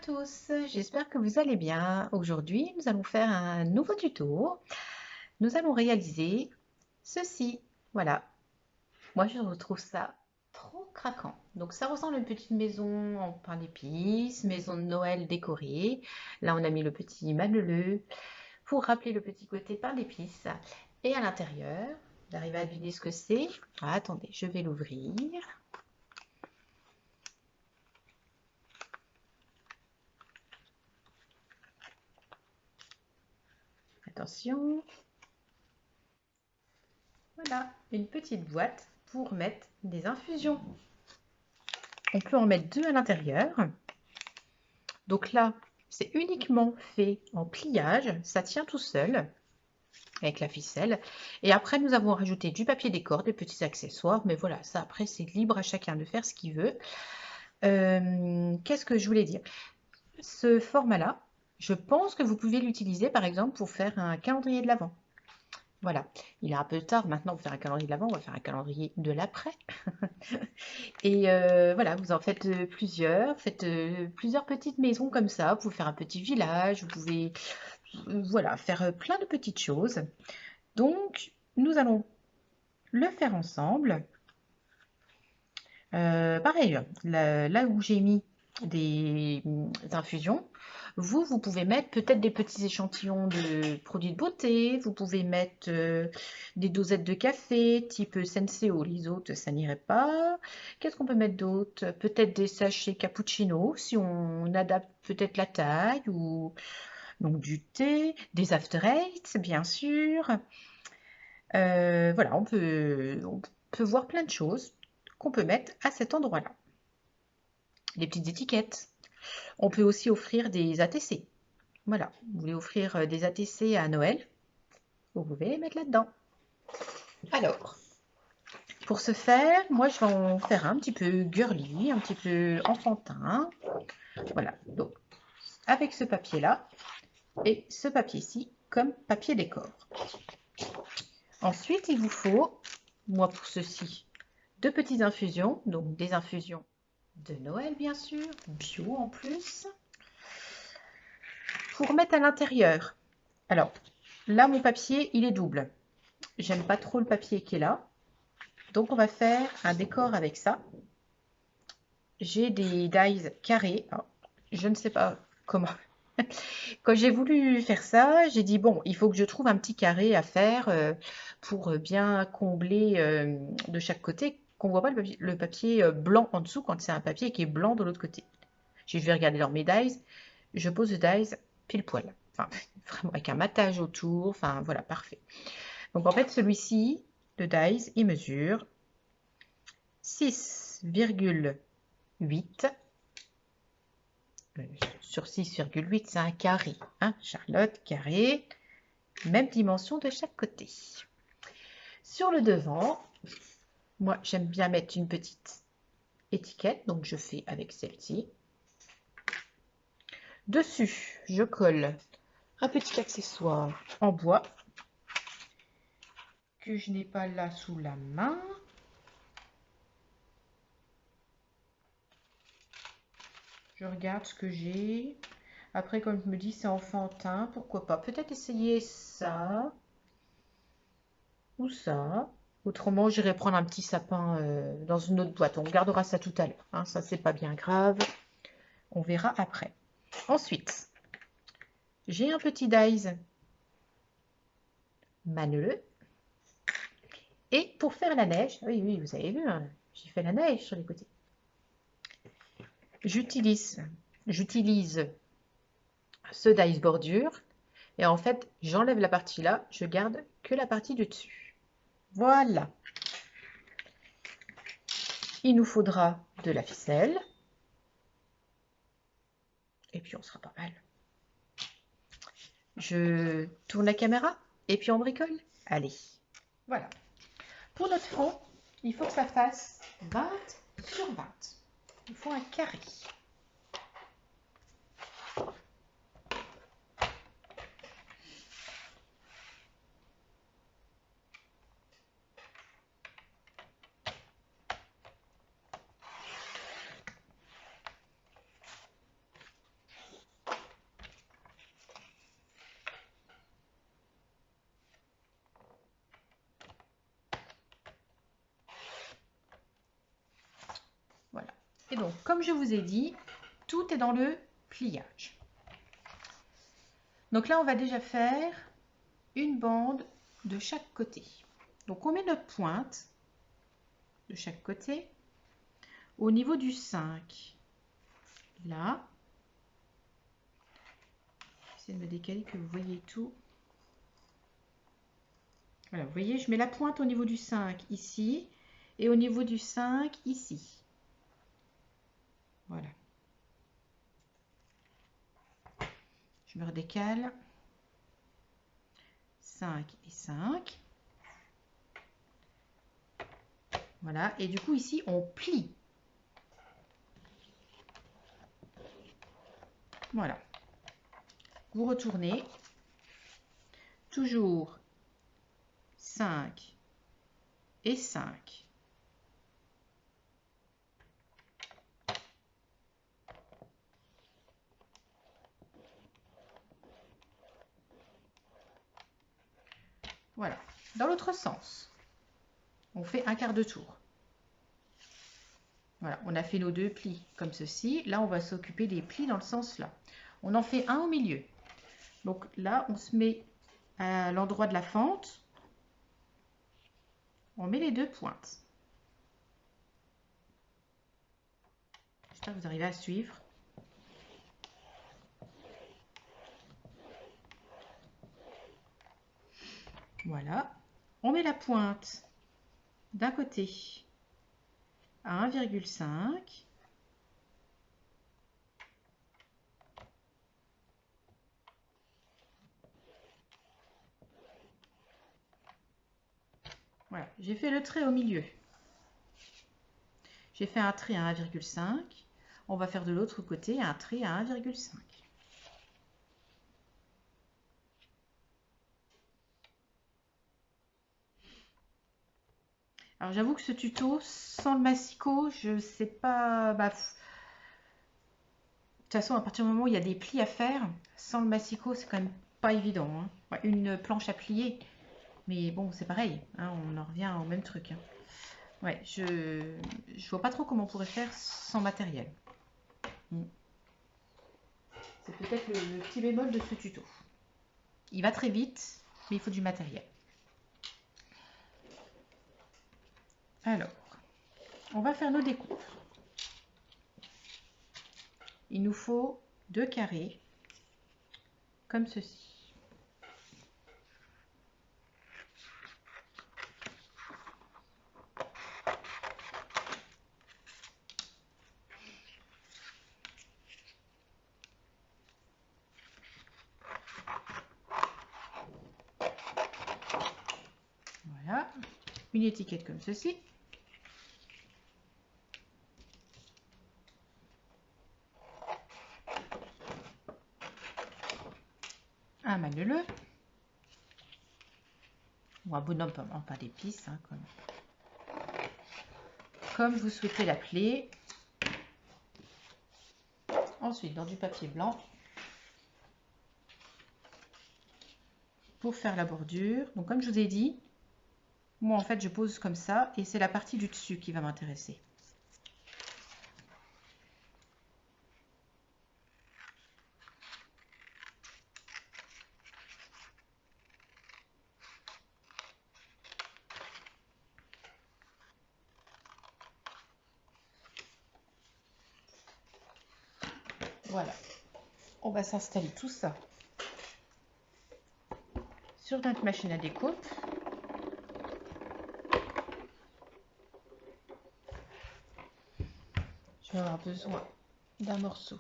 tous, j'espère que vous allez bien. Aujourd'hui, nous allons faire un nouveau tuto. Nous allons réaliser ceci. Voilà, moi je retrouve ça trop craquant. Donc ça ressemble à une petite maison en pain d'épices, maison de Noël décorée. Là, on a mis le petit maneleu pour rappeler le petit côté pain d'épices. Et à l'intérieur, d'arriver à deviner ce que c'est. Ah, attendez, je vais l'ouvrir. Attention. Voilà, une petite boîte pour mettre des infusions. On peut en mettre deux à l'intérieur. Donc là, c'est uniquement fait en pliage, ça tient tout seul avec la ficelle. Et après, nous avons rajouté du papier décor, des petits accessoires. Mais voilà, ça après, c'est libre à chacun de faire ce qu'il veut. Qu'est-ce que je voulais dire? Ce format-là, je pense que vous pouvez l'utiliser par exemple pour faire un calendrier de l'Avent. Voilà, il est un peu tard maintenant pour faire un calendrier de l'Avent, on va faire un calendrier de l'après. Et voilà, vous en faites plusieurs, faites plusieurs petites maisons comme ça, vous pouvez faire un petit village, vous pouvez voilà, faire plein de petites choses. Donc, nous allons le faire ensemble. Pareil, là où j'ai mis des infusions, vous pouvez mettre peut-être des petits échantillons de produits de beauté, vous pouvez mettre des dosettes de café type Senseo, les autres ça n'irait pas. Qu'est-ce qu'on peut mettre d'autre? Peut-être des sachets cappuccino si on adapte peut-être la taille, ou donc du thé, des after eight bien sûr. Voilà, on peut voir plein de choses qu'on peut mettre à cet endroit-là. Des petites étiquettes. On peut aussi offrir des ATC. Voilà, vous voulez offrir des ATC à Noël, vous pouvez les mettre là-dedans. Alors, pour ce faire, moi je vais en faire un petit peu girly, un petit peu enfantin. Voilà, donc avec ce papier-là et ce papier-ci comme papier décor. Ensuite, il vous faut, moi pour ceci, deux petites infusions, donc des infusions de Noël bien sûr, bio en plus, pour mettre à l'intérieur. Alors, là mon papier il est double. J'aime pas trop le papier qui est là. Donc on va faire un décor avec ça. J'ai des dies carrés. Alors, je ne sais pas comment. Quand j'ai voulu faire ça, j'ai dit bon, il faut que je trouve un petit carré à faire pour bien combler de chaque côté, qu'on voit pas le papier blanc en dessous quand c'est un papier qui est blanc de l'autre côté. Je vais regarder leurs dies. Je pose le dies pile poil. Enfin, vraiment avec un matage autour. Enfin, voilà, parfait. Donc en fait, celui-ci, le dies, il mesure 6,8 sur 6,8, c'est un carré. Hein, Charlotte, carré, même dimension de chaque côté. Sur le devant, moi j'aime bien mettre une petite étiquette, donc je fais avec celle-ci. Dessus, je colle un petit accessoire en bois que je n'ai pas là sous la main. Je regarde ce que j'ai. Après, comme je me dis, c'est enfantin, pourquoi pas. Peut-être essayer ça ou ça. Autrement, j'irai prendre un petit sapin dans une autre boîte. On regardera ça tout à l'heure. Hein. Ça, c'est pas bien grave. On verra après. Ensuite, j'ai un petit dies maneleux. Et pour faire la neige, oui, oui, vous avez vu, hein, j'ai fait la neige sur les côtés. J'utilise ce dies bordure. Et en fait, j'enlève la partie là, je garde que la partie du dessus. Voilà. Il nous faudra de la ficelle. Et puis on sera pas mal. Je tourne la caméra et puis on bricole. Allez, voilà. Pour notre fond, il faut que ça fasse 20 sur 20. Il faut un carré. donc, comme je vous ai dit, tout est dans le pliage. Donc là, on va déjà faire une bande de chaque côté. Donc, on met notre pointe de chaque côté au niveau du 5. Là, j'essaie de me décaler que vous voyez tout. Voilà, vous voyez, je mets la pointe au niveau du 5 ici et au niveau du 5 ici. Voilà. Je me redécale. 5 et 5. Voilà, et du coup ici on plie. Voilà. Vous retournez. Toujours 5 et 5. Voilà. Dans l'autre sens, on fait un quart de tour. Voilà, on a fait nos deux plis comme ceci. Là, on va s'occuper des plis dans le sens là. On en fait un au milieu. Donc là, on se met à l'endroit de la fente. On met les deux pointes. J'espère que vous arrivez à suivre. Voilà. On met la pointe d'un côté à 1,5. Voilà, j'ai fait le trait au milieu. J'ai fait un trait à 1,5. On va faire de l'autre côté un trait à 1,5. Alors j'avoue que ce tuto, sans le massicot, je sais pas... de toute façon, à partir du moment où il y a des plis à faire, sans le massicot, c'est quand même pas évident. Hein. Ouais, une planche à plier, mais bon, c'est pareil. Hein, on en revient au même truc. Hein. Ouais, je vois pas trop comment on pourrait faire sans matériel. C'est peut-être le petit bémol de ce tuto. Il va très vite, mais il faut du matériel. Alors, on va faire nos découpes. Il nous faut 2 carrés, comme ceci. Voilà, une étiquette comme ceci. Un maneleux. Ou un bonhomme en pain d'épices, hein, comme vous souhaitez l'appeler. Ensuite, dans du papier blanc, pour faire la bordure. Donc, comme je vous ai dit, moi, en fait, je pose comme ça, et c'est la partie du dessus qui va m'intéresser. Voilà. On va s'installer tout ça sur notre machine à découpe. Je vais avoir besoin d'un morceau.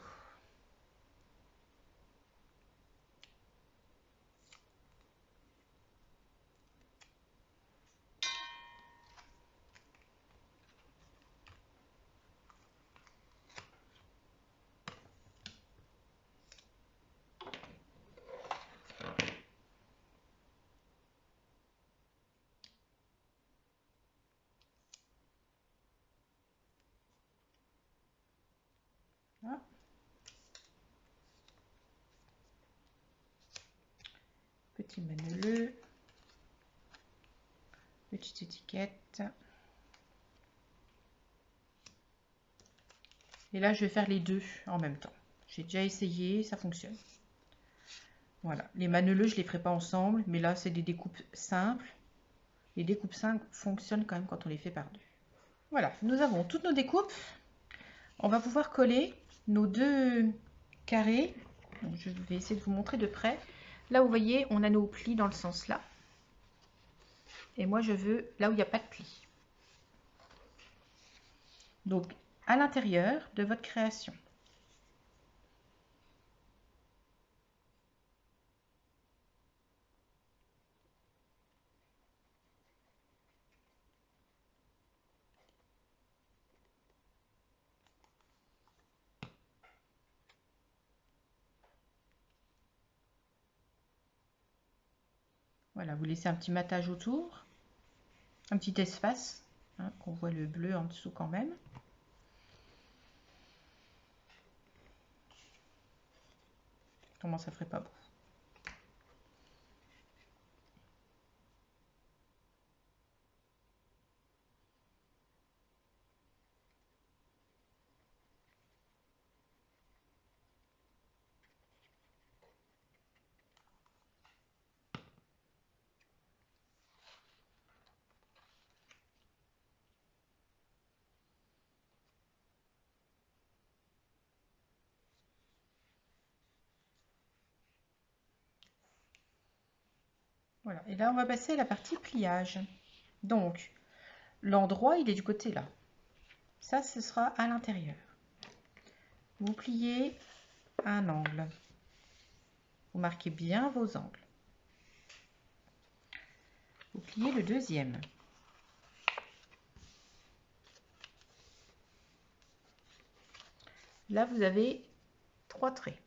Voilà. Petit maneleux. Petite étiquette. Et là, je vais faire les deux en même temps. J'ai déjà essayé, ça fonctionne. Voilà, les maneleux, je ne les ferai pas ensemble, mais là, c'est des découpes simples. Les découpes simples fonctionnent quand même quand on les fait par deux. Voilà, nous avons toutes nos découpes. On va pouvoir coller nos deux carrés. Donc, je vais essayer de vous montrer de près. Là, vous voyez, on a nos plis dans le sens là. Et moi, je veux là où il n'y a pas de plis. Donc, à l'intérieur de votre création. Voilà, vous laissez un petit matage autour, un petit espace, hein, qu'on voit le bleu en dessous quand même. Comment ça ferait pas beau. Voilà, et là on va passer à la partie pliage. Donc, l'endroit il est du côté là. Ça, ce sera à l'intérieur. Vous pliez un angle. Vous marquez bien vos angles. Vous pliez le deuxième. Là, vous avez 3 traits.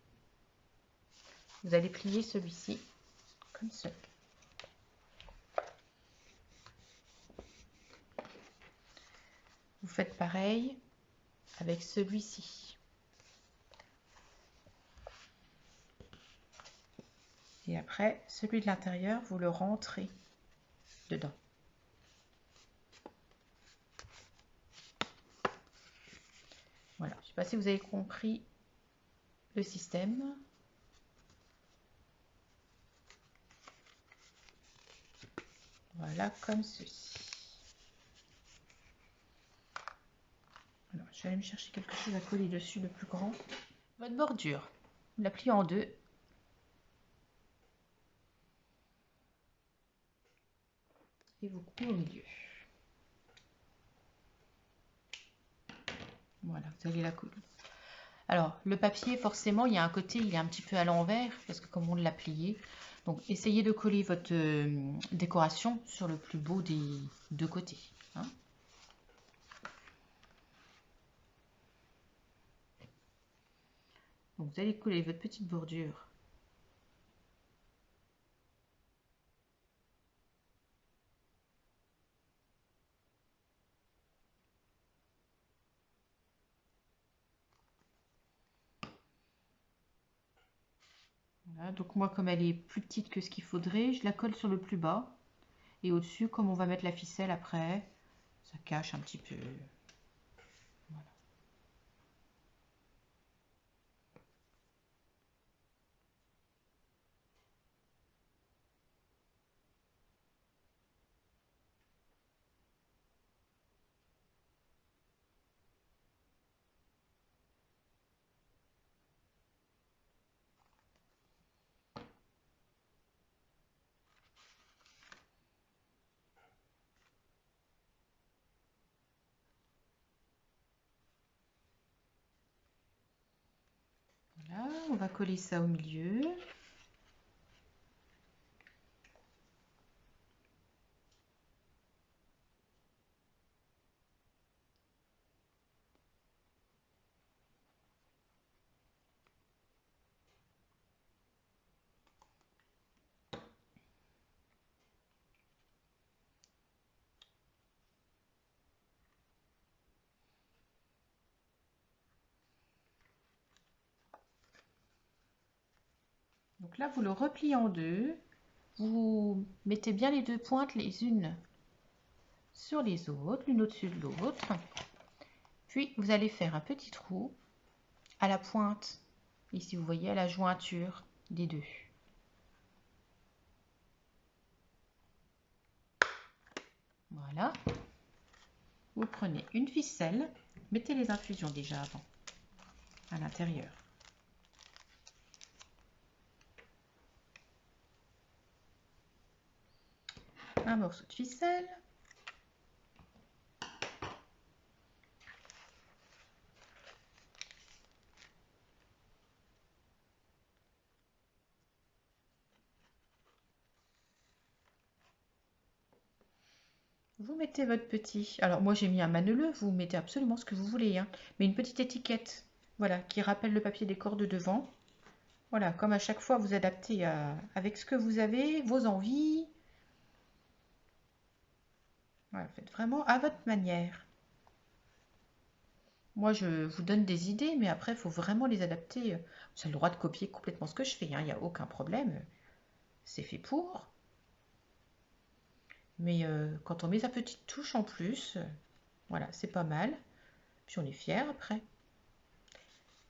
Vous allez plier celui-ci comme cela. Vous faites pareil avec celui-ci. Et après, celui de l'intérieur, vous le rentrez dedans. Voilà, je ne sais pas si vous avez compris le système. Voilà, comme ceci. Alors, je vais aller me chercher quelque chose à coller dessus de plus grand. Votre bordure, vous la pliez en deux. Et vous coupez au milieu. Voilà, vous allez la coller. Alors, le papier, forcément, il y a un côté, il est un petit peu à l'envers, parce que comme on l'a plié. Donc, essayez de coller votre décoration sur le plus beau des deux côtés. Hein. Donc, vous allez coller votre petite bordure. Voilà, donc moi, comme elle est plus petite que ce qu'il faudrait, je la colle sur le plus bas. Et au-dessus, comme on va mettre la ficelle après, ça cache un petit peu. Voilà. Voilà, on va coller ça au milieu. Donc là, vous le repliez en deux. Vous mettez bien les deux pointes les unes sur les autres, l'une au-dessus de l'autre. Puis, vous allez faire un petit trou à la pointe, ici vous voyez, à la jointure des deux. Voilà. Vous prenez une ficelle, mettez les infusions déjà avant, à l'intérieur. Un morceau de ficelle. Vous mettez votre petit... Alors moi j'ai mis un maneleux, vous mettez absolument ce que vous voulez, hein, mais une petite étiquette, voilà, qui rappelle le papier décor de devant. Voilà, comme à chaque fois vous adaptez avec ce que vous avez, vos envies. Voilà, faites vraiment à votre manière. Moi je vous donne des idées, mais après il faut vraiment les adapter. Vous avez le droit de copier complètement ce que je fais, hein, il n'y a aucun problème. C'est fait pour. Mais quand on met sa petite touche en plus, voilà, c'est pas mal. Puis on est fier après.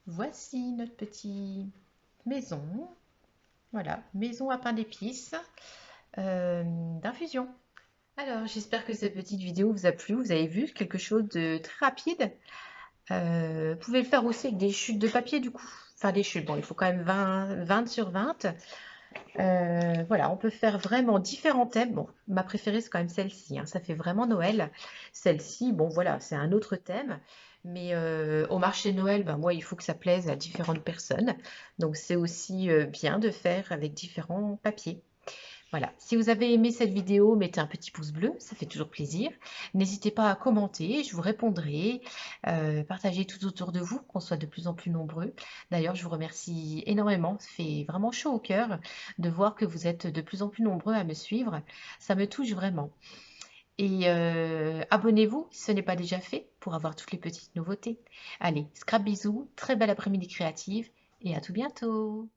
Voici notre petite maison. Voilà, maison à pain d'épices d'infusion. Alors, j'espère que cette petite vidéo vous a plu. Vous avez vu quelque chose de très rapide. Vous pouvez le faire aussi avec des chutes de papier du coup. Enfin, des chutes, bon, il faut quand même 20 sur 20. Voilà, on peut faire vraiment différents thèmes. Bon, ma préférée, c'est quand même celle-ci, hein. Ça fait vraiment Noël. Celle-ci, bon, voilà, c'est un autre thème. Mais au marché de Noël, ben, moi, il faut que ça plaise à différentes personnes. Donc, c'est aussi bien de faire avec différents papiers. Voilà, si vous avez aimé cette vidéo, mettez un petit pouce bleu, ça fait toujours plaisir. N'hésitez pas à commenter, je vous répondrai. Partagez tout autour de vous, qu'on soit de plus en plus nombreux. D'ailleurs, je vous remercie énormément, ça fait vraiment chaud au cœur de voir que vous êtes de plus en plus nombreux à me suivre. Ça me touche vraiment. Et abonnez-vous si ce n'est pas déjà fait pour avoir toutes les petites nouveautés. Allez, scrap bisous, très bel après-midi créative et à tout bientôt.